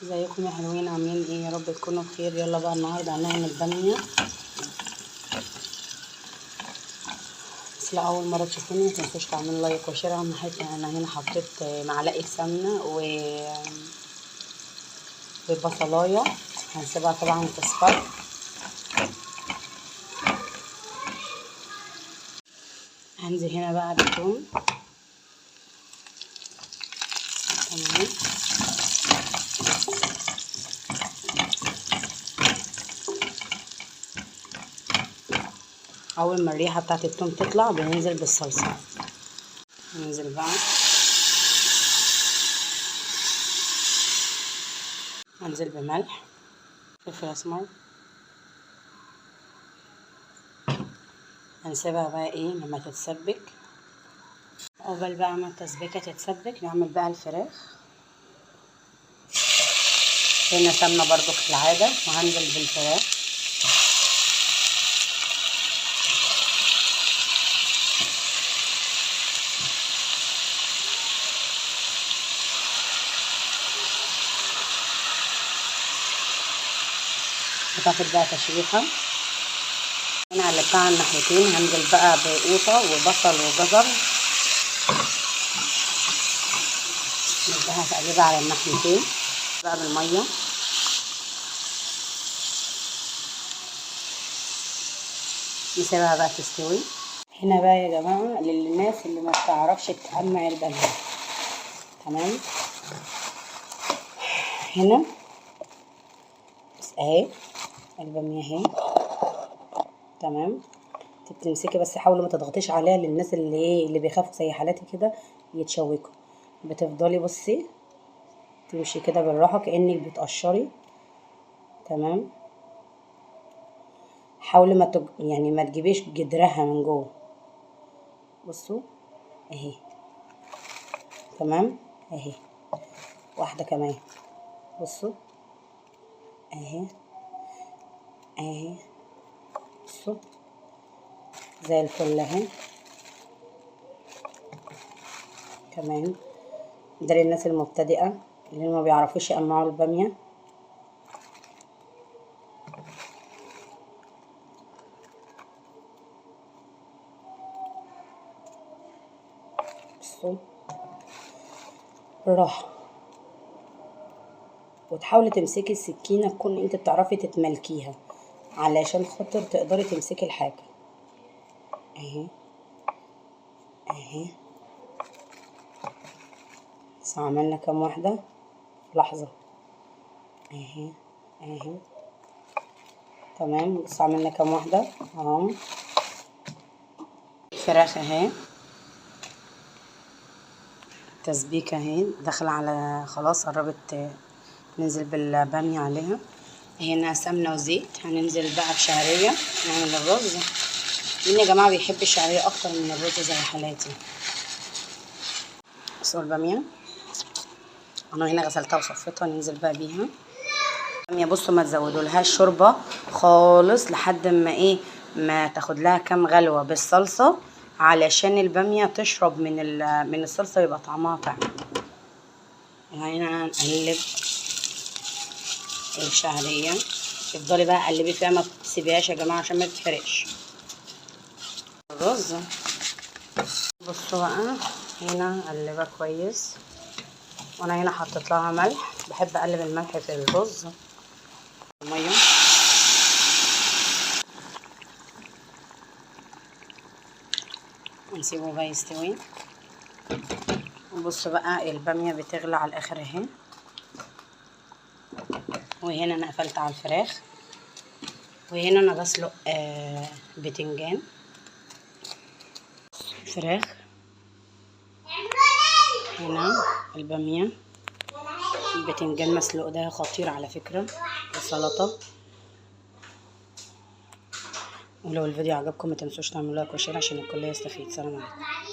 ازيكم يا حلوين، عاملين ايه؟ يا رب تكونوا بخير. يلا بقى النهارده هنعمل باميه. بس لا، اول مره تشوفوني متنسوش تعملوا لايك وشير. اهم حاجه انا هنا حطيت معلقه سمنه وبصلايه هنسيبها طبعا تصفر. هنزل هنا بقى بالثوم. تمام. اول ما الريحه بتاعت الثوم تطلع بننزل بالصلصه. ننزل بقى، هنزل بملح، فلفل اسمر. هنسيبها بقى ايه لما تتسبك. عقبال بقى ما التسبيكه تتسبك نعمل بقى الفراخ. هنا سمنه برضو كالعاده، وهنزل بالفراخ. هتاخد بقى تشويحه. هنا قلبتها على الناحيتين. هنزل بقى بقوطه وبصل وجزر، نبدأها تقلبها على الناحيتين بقى بالميه. نسيبها بقى تستوي. هنا بقى يا جماعه للناس اللي ما بتعرفش تقمع الباميه، تمام، هنا بس اهي الباميه اهي، تمام. بتمسكي بس حاولي ما تضغطيش عليها للناس اللي ايه اللي بيخافوا زي حالاتي كده يتشوكوا. بتفضلي بصي تمشي كده بالراحه كانك بتقشري، تمام. حاولي يعني ما تجيبيش جدرها من جوه. بصوا اهي، تمام اهي. واحده كمان، بصوا اهي اهي، بصوا زي الفل اهي. كمان ده للناس المبتدئه اللي ما بيعرفوش يقمعوا الباميه. بصوا بالراحه، وتحاولي تمسكي السكينه تكون انت بتعرفي تتملكيها علشان خاطر تقدري تمسكي الحاجه اهي اهي. بس عملنا كام واحده لحظه اهي اهي، تمام. بس عملنا كام واحده اهو. الفراخ اهي تسبيكه اهي داخله على خلاص، قربت ننزل بالباميه عليها. هنا سمنه وزيت. هننزل بقى بشعريه نعمل الرز. مين يا جماعه بيحب الشعريه اكتر من الرز زي حالاتي؟ بصوا الباميه انا هنا غسلتها وصفيتها. ننزل بقى بيها الباميه. بصوا ما تزودولهاش شوربه خالص لحد ما ايه ما تاخد لها كام غلوه بالصلصه، علشان الباميه تشرب من الصلصه ويبقى طعمها طعم. هنا هنقلب الشعريه. تفضلي بقى قلبي فيها، ما تسيبيهاش يا جماعه عشان ما تتحرقش. الرز بصوا بقى هنا قلبها كويس. وانا هنا حطيت لها ملح، بحب اقلب الملح في الرز. ميه ونسيبه بقى يستوي. وبصوا بقى الباميه بتغلى على الاخر اهي. وهنا انا قفلت على الفراخ. وهنا انا بسلق بتنجان. الفراخ هنا، الباميه، البتنجان مسلوق ده خطير على فكره، السلطه. ولو الفيديو عجبكم ما تنسوش تعملوا لايك وشير عشان الكل يستفيد. سلام عليكم.